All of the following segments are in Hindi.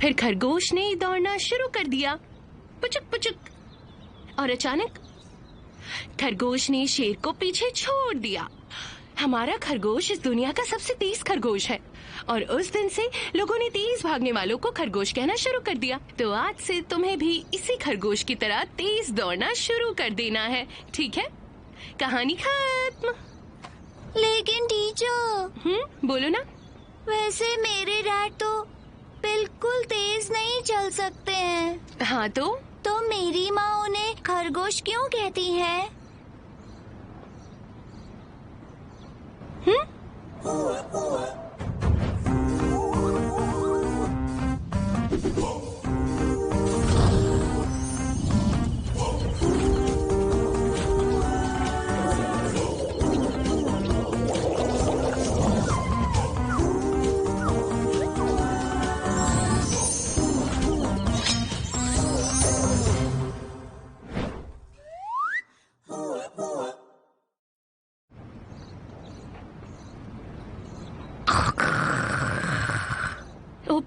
फिर खरगोश ने दौड़ना शुरू कर दिया, पुचुक पुचुक, और अचानक खरगोश ने शेर को पीछे छोड़ दिया। हमारा खरगोश इस दुनिया का सबसे तेज खरगोश है और उस दिन से लोगों ने तेज भागने वालों को खरगोश कहना शुरू कर दिया। तो आज से तुम्हें भी इसी खरगोश की तरह तेज दौड़ना शुरू कर देना है, ठीक है? कहानी खत्म। लेकिन टीचर, बोलो ना। वैसे मेरे डैड तो बिल्कुल तेज नहीं चल सकते हैं। हाँ तो मेरी माँ उन्हें खरगोश क्यों कहती है?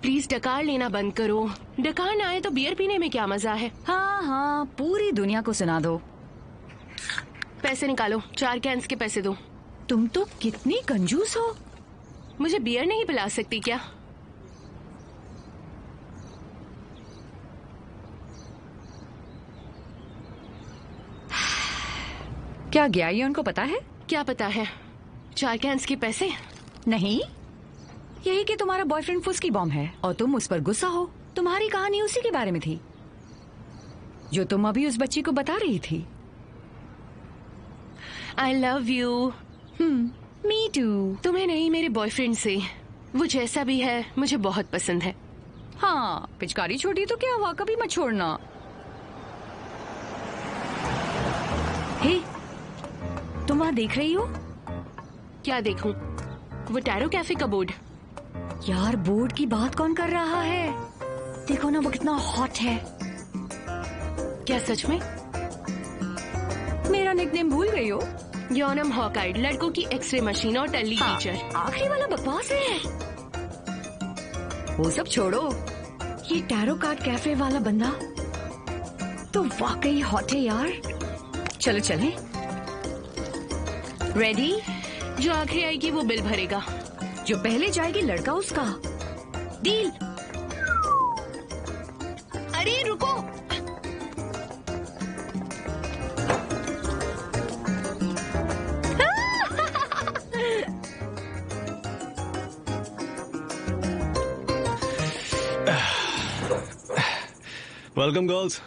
प्लीज डकार लेना बंद करो। डकार ना आए तो बियर पीने में क्या मजा है। हाँ, पूरी दुनिया को सुना दो। पैसे निकालो, 4 कैंस के पैसे दो। तुम तो कितनी कंजूस हो। मुझे बियर नहीं पिला सकती क्या? क्या ज्ञाई उनको पता है? क्या पता है? 4 कैंस के पैसे? नहीं, यही कि तुम्हारा बॉयफ्रेंड फुस्की बॉम्ब है और तुम उस पर गुस्सा हो। तुम्हारी कहानी उसी के बारे में थी जो तुम अभी उस बच्ची को बता रही थी। I love you. Me too. तुम्हें नहीं, मेरे बॉयफ्रेंड से। वो जैसा भी है मुझे बहुत पसंद है। हाँ, पिचकारी छोटी तो क्या हुआ, कभी मत छोड़ना। हे, तुम वहाँ देख रही हो? क्या देखूं? वो टैरो कैफे का बोर्ड। यार, बोर्ड की बात कौन कर रहा है? देखो ना, वो कितना हॉट है। क्या सच में? मेरा निकनेम भूल गई हो? योनम हॉकाइड, लड़कों की एक्सरे मशीन और टल्ली टीचर। आखिरी वाला बकवास है। वो सब छोड़ो, ये टैरो कार्ड कैफे वाला बंदा तो वाकई हॉट है यार। चलो चलें। रेडी? जो आखिरी आएगी वो बिल भरेगा। जो पहले जाएगी लड़का उसका। डील। अरे रुको। वेलकम गर्ल्स,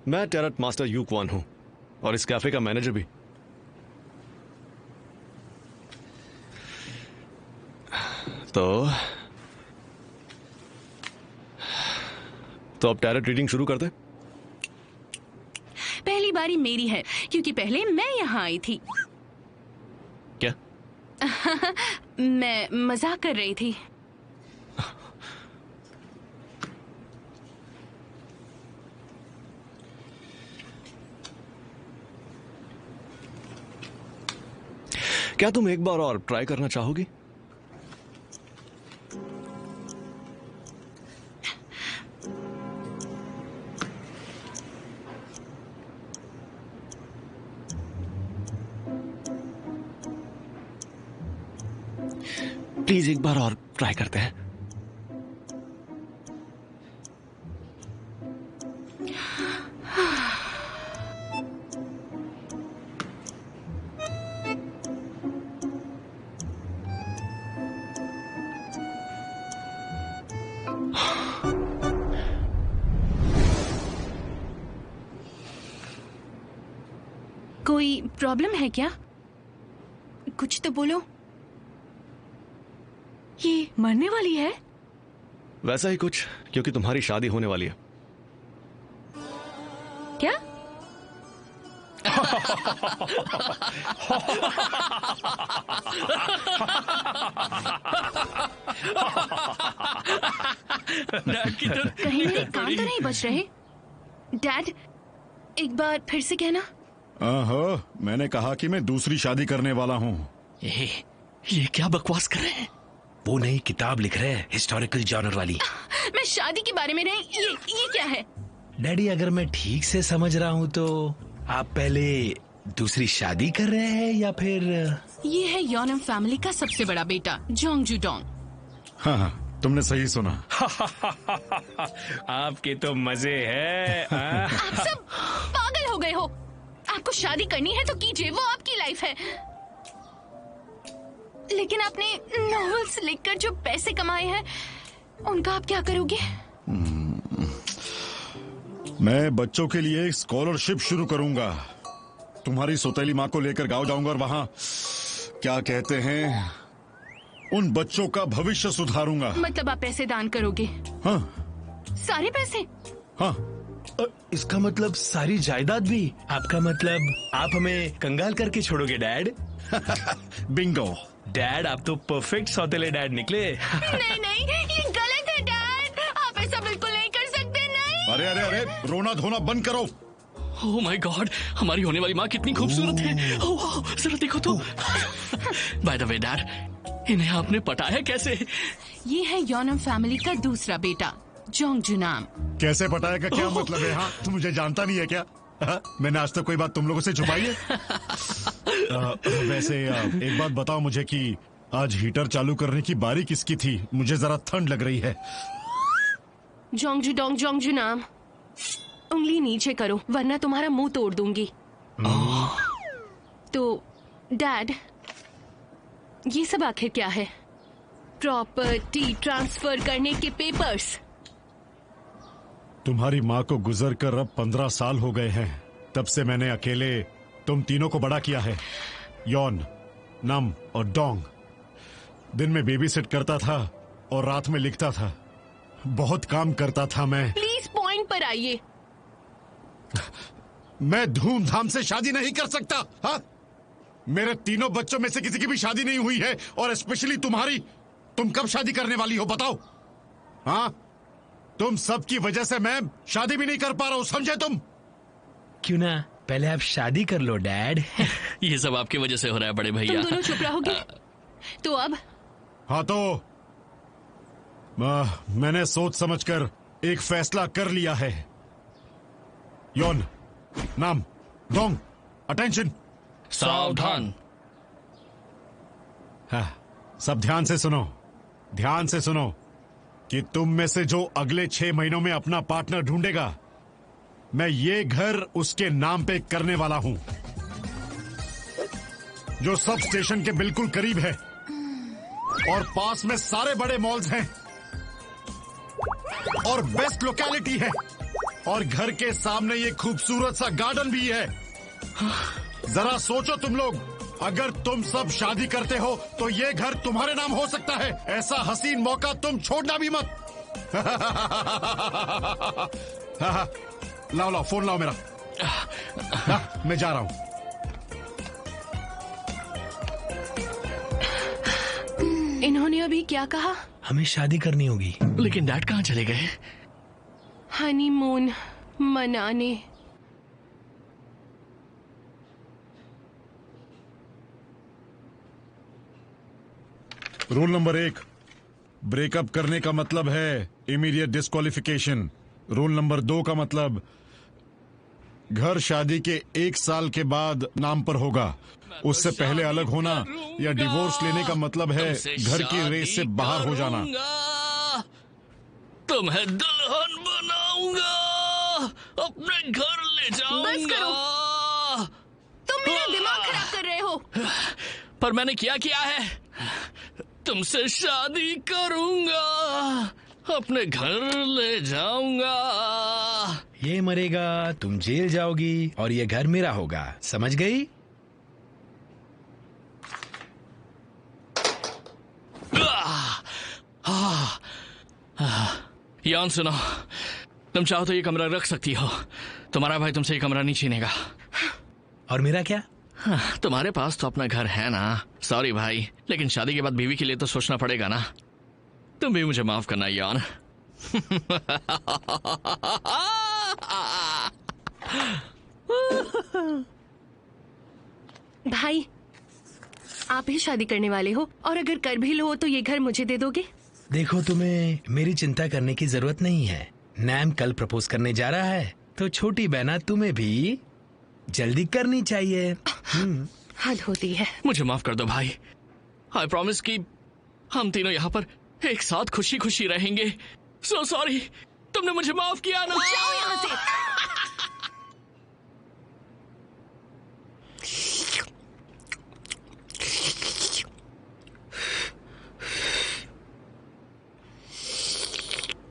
मैं टेरट मास्टर यू क्वान हूं और इस कैफे का मैनेजर भी। तो अब टैरेट रीडिंग शुरू करते। पहली बारी मेरी है क्योंकि पहले मैं यहाँ आई थी। क्या? मैं मजाक कर रही थी। क्या तुम एक बार और ट्राई करना चाहोगी? प्लीज एक बार और ट्राई करते हैं। कोई प्रॉब्लम है क्या? कुछ तो बोलो। ये मरने वाली है? वैसा ही कुछ, क्योंकि तुम्हारी शादी होने वाली है। क्या? कहीं मेरे कान तो नहीं बच रहे? डैड, एक बार फिर से कहना। मैंने कहा कि मैं दूसरी शादी करने वाला हूँ। ये क्या बकवास कर रहे हैं? वो नई किताब लिख रहे हैं, हिस्टोरिकल जॉनर वाली। मैं शादी के बारे में नहीं, ये क्या है? डैडी, अगर मैं ठीक से समझ रहा हूँ तो आप पहले दूसरी शादी कर रहे हैं या फिर? ये है योनम फैमिली का सबसे बड़ा बेटा जोंग जुडोंग। हाँ, तुमने सही सुना। आपके तो मजे हैं। आप सब पागल हो गए हो। आपको शादी करनी है तो कीजिए, वो आपकी लाइफ है। लेकिन आपने नॉवेल्स लिखकर जो पैसे कमाए हैं उनका आप क्या करोगे? मैं बच्चों के लिए एक स्कॉलरशिप शुरू करूंगा। तुम्हारी सौतेली माँ को लेकर गांव जाऊंगा और वहाँ क्या कहते हैं, उन बच्चों का भविष्य सुधारूंगा। मतलब आप पैसे दान करोगे? हाँ सारे पैसे? हाँ। इसका मतलब सारी जायदाद भी? आपका मतलब आप हमें कंगाल करके छोड़ोगे डैड? बिंगो। डैड, आप तो परफेक्ट सौतेले डैड निकले। नहीं नहीं, ये गलत है डैड। आप ऐसा बिल्कुल नहीं कर सकते। नहीं। अरे अरे अरे, रोना धोना बंद करो। ओह माय गॉड, हमारी होने वाली माँ कितनी खूबसूरत है। ओह, जरा देखो तो। बाय द वे डैड, इन्हें आपने पटाया कैसे? ये है योनम फैमिली का दूसरा बेटा जोंग जुनाम। कैसे पटाया का क्या मतलब है? हाँ, तुम मुझे जानता नहीं है क्या? हाँ? मैंने आज तक कोई बात तुम लोगों से छुपाई है? वैसे एक बात बताओ मुझे कि आज हीटर चालू करने की बारी किसकी थी? मुझे जरा ठंड लग रही है। जोंग जुडोंग जोंग जुनाम, उंगली नीचे करो वरना तुम्हारा मुंह तोड़ दूंगी। तो डैड, ये सब आखिर क्या है? प्रॉपर्टी ट्रांसफर करने के पेपर्स। तुम्हारी माँ को गुजर कर अब 15 साल हो गए हैं। तब से मैंने अकेले तुम तीनों को बड़ा किया है, यॉन, नम और डोंग। दिन में बेबी सिट करता था और रात में लिखता था। बहुत काम करता था मैं। प्लीज पॉइंट पर आइए। मैं धूमधाम से शादी नहीं कर सकता। हाँ, मेरे तीनों बच्चों में से किसी की भी शादी नहीं हुई है, और स्पेशली तुम्हारी। तुम कब शादी करने वाली हो बताओ? हाँ, तुम सबकी वजह से मैं शादी भी नहीं कर पा रहा हूं, समझे तुम? क्यों ना पहले आप शादी कर लो डैड। ये सब आपकी वजह से हो रहा है बड़े तुम भैया। दोनों चुप रहोगे? तो अब हाँ, तो मैंने सोच समझकर एक फैसला कर लिया है। योन, नाम, डोंग, अटेंशन। सावधान। हाँ, सब ध्यान से सुनो, ध्यान से सुनो कि तुम में से जो अगले 6 महीनों में अपना पार्टनर ढूंढेगा, मैं ये घर उसके नाम पे करने वाला हूं, जो सब स्टेशन के बिल्कुल करीब है और पास में सारे बड़े मॉल्स हैं और बेस्ट लोकेलिटी है, और घर के सामने ये खूबसूरत सा गार्डन भी है। जरा सोचो तुम लोग, अगर तुम सब शादी करते हो तो ये घर तुम्हारे नाम हो सकता है। ऐसा हसीन मौका तुम छोड़ना भी मत। लाओ लाओ, फोन लाओ मेरा। मैं जा रहा हूं। इन्होंने अभी क्या कहा? हमें शादी करनी होगी। लेकिन डैड कहाँ चले गए? हनीमून मनाने। रूल नंबर 1, ब्रेकअप करने का मतलब है इमीडिएट डिस्क्वालिफिकेशन। रूल नंबर 2 का मतलब घर शादी के 1 साल के बाद नाम पर होगा। उससे पहले अलग होना या डिवोर्स लेने का मतलब है घर की रेस से बाहर हो जाना। तुम्हें दुल्हन बनाऊंगा, अपने घर ले बस करो। जाऊंगा। तुम मेरा दिमाग खराब कर रहे हो। पर मैंने क्या किया है? तुमसे शादी करूंगा, अपने घर ले जाऊंगा। ये मरेगा, तुम जेल जाओगी और ये घर मेरा होगा, समझ गई? यान सुनो, तुम चाहो तो ये कमरा रख सकती हो। तुम्हारा भाई तुमसे ये कमरा नहीं छीनेगा। और मेरा क्या? तुम्हारे पास तो अपना घर है ना। सॉरी भाई, लेकिन शादी के बाद बीवी के लिए तो सोचना पड़ेगा ना। तुम भी मुझे माफ करना यान। भाई, आप ही शादी करने वाले हो, और अगर कर भी लो तो ये घर मुझे दे दोगे? देखो, तुम्हें मेरी चिंता करने की जरूरत नहीं है। नैम कल प्रपोज करने जा रहा है, तो छोटी बहना तुम्हें भी जल्दी करनी चाहिए। हद होती है। मुझे माफ कर दो भाई। आई प्रॉमिस कि हम तीनों यहाँ पर एक साथ खुशी खुशी रहेंगे। सो सॉरी, तुमने मुझे माफ किया ना। जाओ यहाँ से।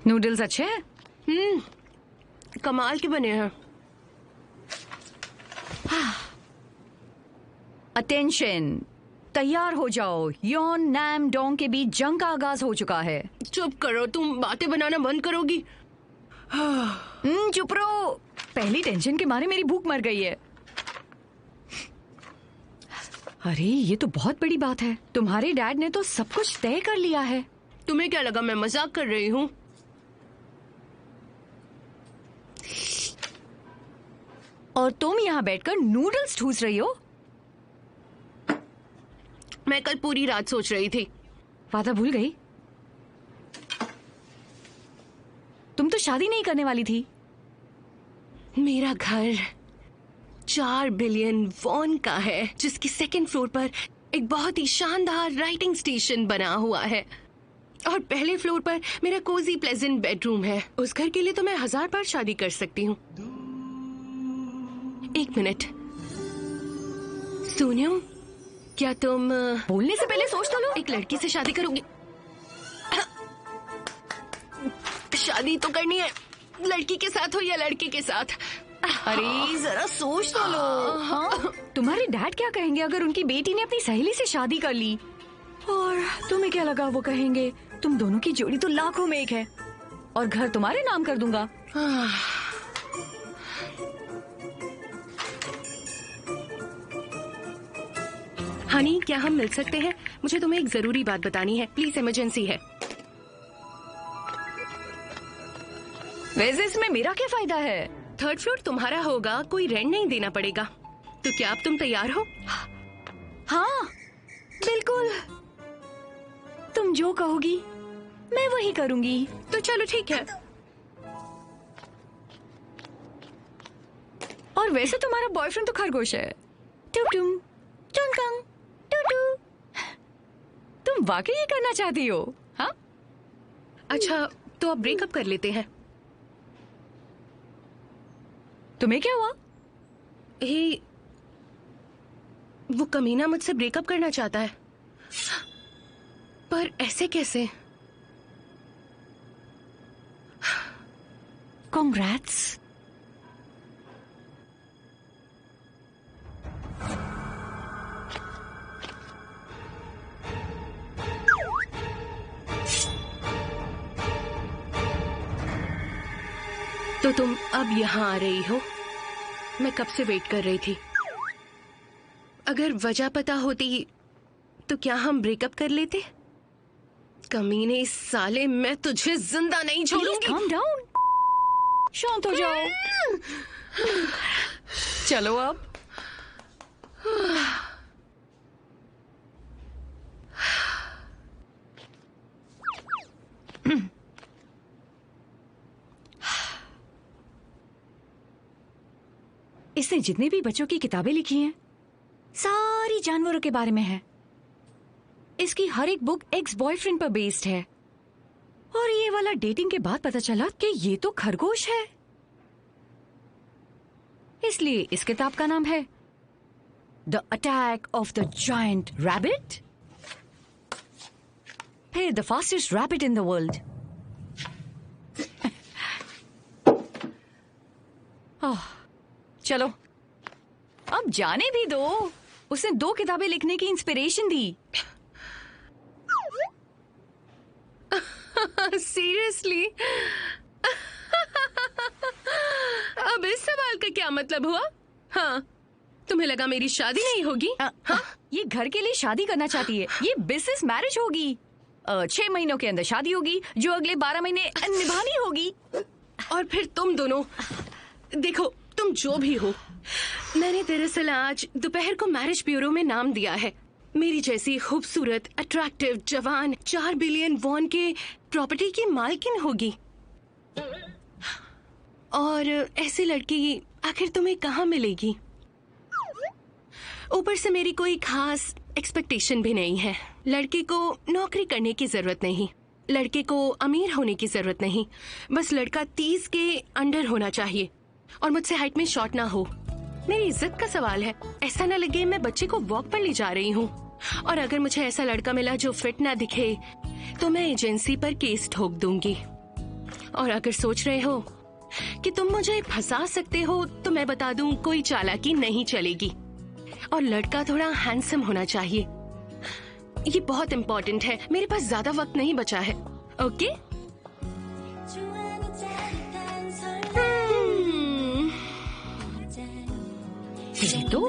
नूडल्स अच्छे हैं? कमाल के बने हैं। अटेंशन, तैयार हो जाओ। योन नैम डोंग के बीच जंग का आगाज हो चुका है। चुप करो, तुम बातें बनाना बंद करोगी? चुप रहो। पहली टेंशन के मारे मेरी भूख मर गई है। अरे ये तो बहुत बड़ी बात है। तुम्हारे डैड ने तो सब कुछ तय कर लिया है। तुम्हें क्या लगा मैं मजाक कर रही हूँ? और तुम यहाँ बैठकर नूडल्स ठूस रही हो। मैं कल पूरी रात सोच रही थी। वादा भूल गई? तुम तो शादी नहीं करने वाली थी। मेरा घर 4 बिलियन वॉन का है, जिसकी सेकंड फ्लोर पर एक बहुत ही शानदार राइटिंग स्टेशन बना हुआ है, और पहले फ्लोर पर मेरा कोजी प्लेजेंट बेडरूम है। उस घर के लिए तो मैं 1000 बार शादी कर सकती हूँ। एक मिनट, सोनियो, क्या तुम बोलने से पहले सोच तो लो। एक लड़की से शादी करोगी? शादी तो करनी है, लड़की के साथ हो या लड़के के साथ? अरे जरा सोच तो लो। हाँ? तुम्हारे डैड क्या कहेंगे अगर उनकी बेटी ने अपनी सहेली से शादी कर ली? और तुम्हें क्या लगा वो कहेंगे? तुम दोनों की जोड़ी तो लाखों में एक है, और घर तुम्हारे नाम कर दूंगा। हनी, क्या हम मिल सकते हैं? मुझे तुम्हें एक जरूरी बात बतानी है, प्लीज, इमरजेंसी है। वैसे इसमें मेरा क्या फायदा है? 3rd फ्लोर तुम्हारा होगा, कोई रेंट नहीं देना पड़ेगा। तो क्या अब तुम तैयार हो? हाँ बिल्कुल, तुम जो कहोगी मैं वही करूंगी। तो चलो ठीक है। और वैसे तुम्हारा बॉयफ्रेंड तो खरगोश है। टुटुम टुनकंग टुटू। तुम वाकई ये करना चाहती हो? हाँ, अच्छा, तो अब ब्रेकअप कर लेते हैं। तुम्हें क्या हुआ? हे, वो कमीना मुझसे ब्रेकअप करना चाहता है, पर ऐसे कैसे? कांग्रेट्स। तो तुम अब यहाँ आ रही हो? मैं कब से वेट कर रही थी। अगर वजह पता होती तो क्या हम ब्रेकअप कर लेते? कमीने साले, मैं तुझे जिंदा नहीं छोड़ूंगी। Calm down, शांत हो जाओ। चलो अब। इसने जितने भी बच्चों की किताबें लिखी हैं, सारी जानवरों के बारे में है। इसकी हर एक बुक एक्स बॉयफ्रेंड पर बेस्ड है। और ये वाला डेटिंग के बाद पता चला कि ये तो खरगोश है। इसलिए इस किताब का नाम है the attack of the giant rabbit, फिर the fastest rabbit in the world. चलो अब जाने भी दो। उसने 2 किताबें लिखने की इंस्पिरेशन दी। सीरियसली? अब इस सवाल का क्या मतलब हुआ? हाँ, तुम्हें लगा मेरी शादी नहीं होगी? हाँ? ये घर के लिए शादी करना चाहती है। ये बिजनेस मैरिज होगी। 6 महीनों के अंदर शादी होगी, जो अगले 12 महीने निभानी होगी। और फिर तुम दोनों, देखो, तुम जो भी हो, मैंने दरअसल आज दोपहर को मैरिज ब्यूरो में नाम दिया है। मेरी जैसी खूबसूरत, अट्रैक्टिव, जवान 4 बिलियन वॉन के प्रॉपर्टी की मालकिन होगी। और ऐसी लड़की आखिर तुम्हें कहाँ मिलेगी? ऊपर से मेरी कोई खास एक्सपेक्टेशन भी नहीं है। लड़के को नौकरी करने की जरूरत नहीं, लड़के को अमीर होने की जरूरत नहीं, बस लड़का 30 के अंडर होना चाहिए और मुझसे हाइट में शॉर्ट ना हो। मेरी इज्जत का सवाल है, ऐसा ना लगे मैं बच्चे को वॉक पर ले जा रही हूँ। और अगर मुझे ऐसा लड़का मिला जो फिट ना दिखे तो मैं एजेंसी पर केस ठोक दूंगी। और अगर सोच रहे हो कि तुम मुझे फंसा सकते हो तो मैं बता दूं, कोई चालाकी नहीं चलेगी। और लड़का थोड़ा हैंडसम होना चाहिए, ये बहुत इम्पोर्टेंट है। मेरे पास ज्यादा वक्त नहीं बचा है। ओके? तेरे तो